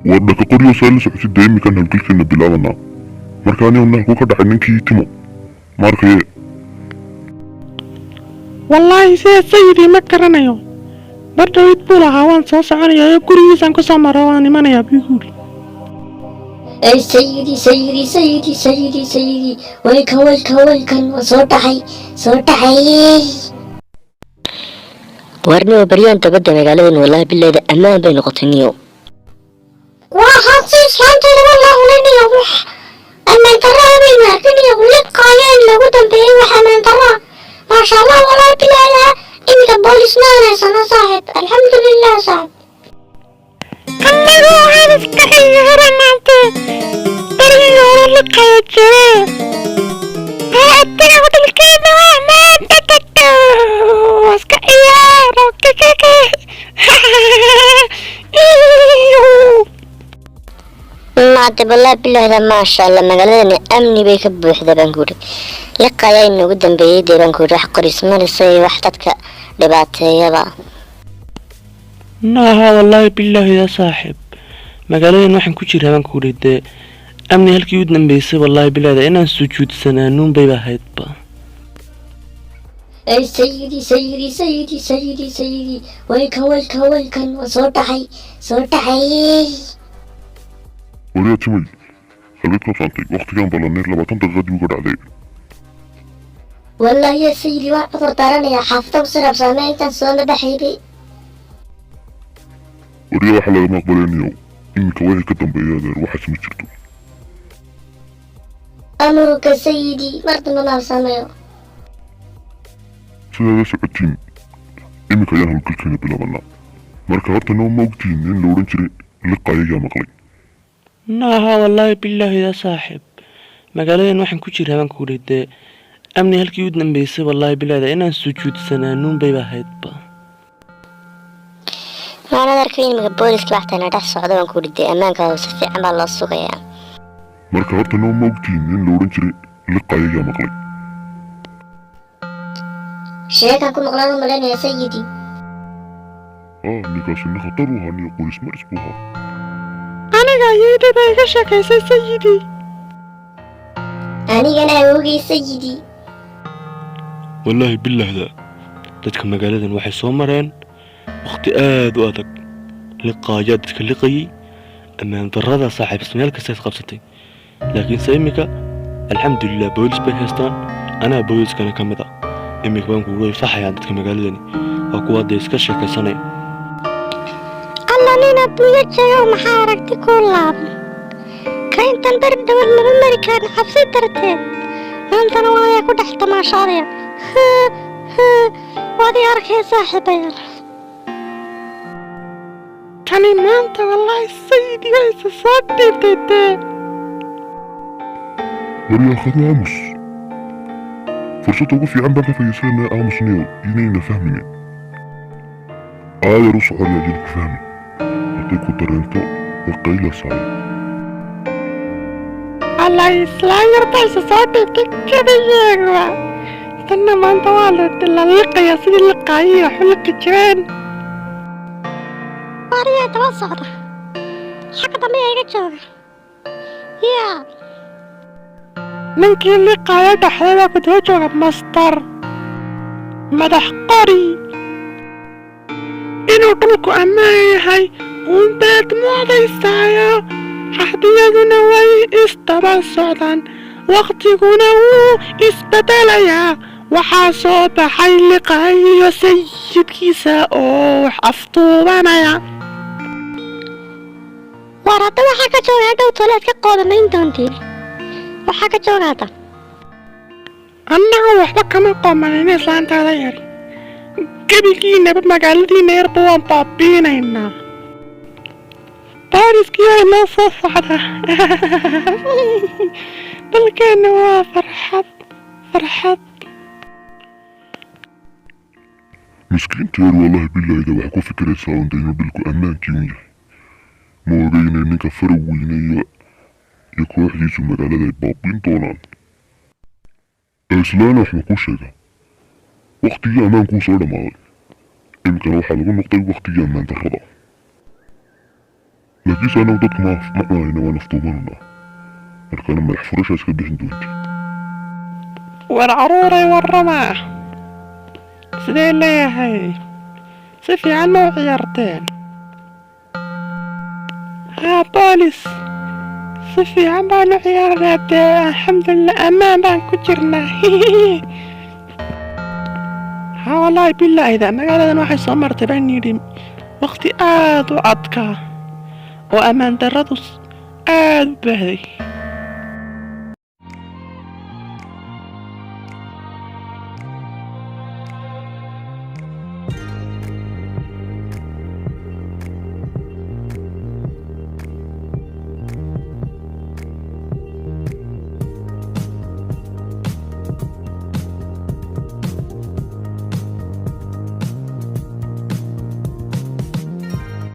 wadda ka qoryo saalis cusub deemi kan halkilkeena bilaabana markaani unna ku ka dhacay ninkii timo markay wallahi sayidi ma karanayo bardawid bula hawaan soo soconayo gurigiisan ku samaro waan imanaya biguul ay sayidi way kan soo taxay warniyo bariyaan tabada magaaladan wallahi billahi ammaan bay noqotay niyo waxaan islaantay wallahi niyo ammaan taraabina niyo liqayaan lagu dambeeyay waxa ammaan taraa ma sha Allah wallahi billahi inta boolisna sana saaxib alxamdulillah saaxib annagu waxaan iska xiranaante bariyo liqaya jire hadda wadalkeena ma tatato iska ciyaaro keke maanta wallahi billahi ma sha Allah magaaladani amni bay ka buuxda baan guri liqaya inuu dambeeyay deeran guri wax qorismarisay wax dadka dhibaateeyaba naha wallahi billahi ya saaxib magaaladan waxaan ku jiraa baan ku dhigay amni halkii u dambeysay wallahi billahi inaan sujuudsanaanun bay ahaydba ay sayidi way kan soo taxay wariya timay halka ka fantay waqtigan balanay 20 daqiiqad ugu dhacday wallahi ya sayidi waa qortaranaya xafta saraf sameeyay soo dhaxayday wariya waxa laga maqbalinayo inka way ka dambeeyay waxa ma jirto amruka sayidi martaba ma sameeyo sida socotiin imika ayaan halkilkeena bilaabana marka horta noo moogtiin in la oran jiray liqayga maqlay naha wallahi billahi ya saaxib magaaladan waxaan ku jiraa baan ku dhigay amni halkii u dambeysay wallahi billahi inaan sujuudsanaanun bay ahaydba maana darkeen maga booliska waxtana dhax socdo baan ku dhigay amaanka oo si fiican baa loo sugayaa marka horta noo moogtiin in la oran jiray liqayga maqlay sheeka ku maqlaan malanaya sayidi ninkaasina khatar u ahaa niyo qoris maris buu ahaa aniga yeedada iga sheekaysay sayidi anigana oogay sayidi wallahi billahi dadka magaaladan waxay soo mareen waqti aad u adag liqaaya dadka liqayay ammaan darrada saaxiib ismeel kasta qabsatay laakiin saymika alxamdulillah boolis bay haystaan ana booliskana kamid ah imika baan ku way faxayaan dadka magaaladani waa kuwa iska sheekaysanay nina buya jayo maxaa aragti ku laab kayntan bar dawal laba mari kaan xabsi darteed maantana waa ku dhex tamaashaadaya waadi arkay saaxiibayaal tani maanta wallahi sayidi way soo dhiibtay wariya khadu amus fursad ugu fiican baan ka fayisana amusniyo inayna fahmin aayar u socor yaa jidku fahmi ku dareento waqayla saay Allah islaayar baa soo dhiibtay kadiyeega tanna maanta waa la liqaya sidii liqaayay xulqi jireen wariya daba socda xaq dambe iga jooga yaa ninkii liqaaya dhaxdeeda ku daba jooga master madax qori inuu dhulku ammaan yahay unbaad moodaysayo xahdiyaduna way isdaba socdaan waqtiguna wuu isbedelayaa waxaa soo baxay liqaayo sayidkiisa oo wax aftuubanaya war hadda waxaa ka joogaa dhow tolaad ka qoodamayn doontiin waxaa ka joogaata annaga waxba kama qoomanayna islaantaada yar gebigiinaba magaaladiina yarba waan baabiinaynaa baariskii ay noo soo socda dalkeena waa farxad miskiinteedu wallahi billahi wax ku fikiraysaa un dayno dhulku ammaankii un yahay ma ogeynay ninka fara weyne iyo kooxdiisu magaalada ay baabiin doonaan islaana wax ma kuu sheega waqtigii ammaankuu soo dhammaaday imikana waxaa lagu noqday waqtigii ammaan darrada laakiinse anagu dadka ma cunayna waan afduumananaa markaana madax furashaa iska bixin doonta. war caruuray warrama sidee leeyahay si fiican ma u ciyaarteen? haa boolis si fiican baan u ciyaarnaa dee alxamdulilah ammaan baan ku jirnaa. haa wallaahi bilaahida magaaladan waxay soo martay baan yidhi waqti aad u adkaa oo ammaan darradu aad u baahday.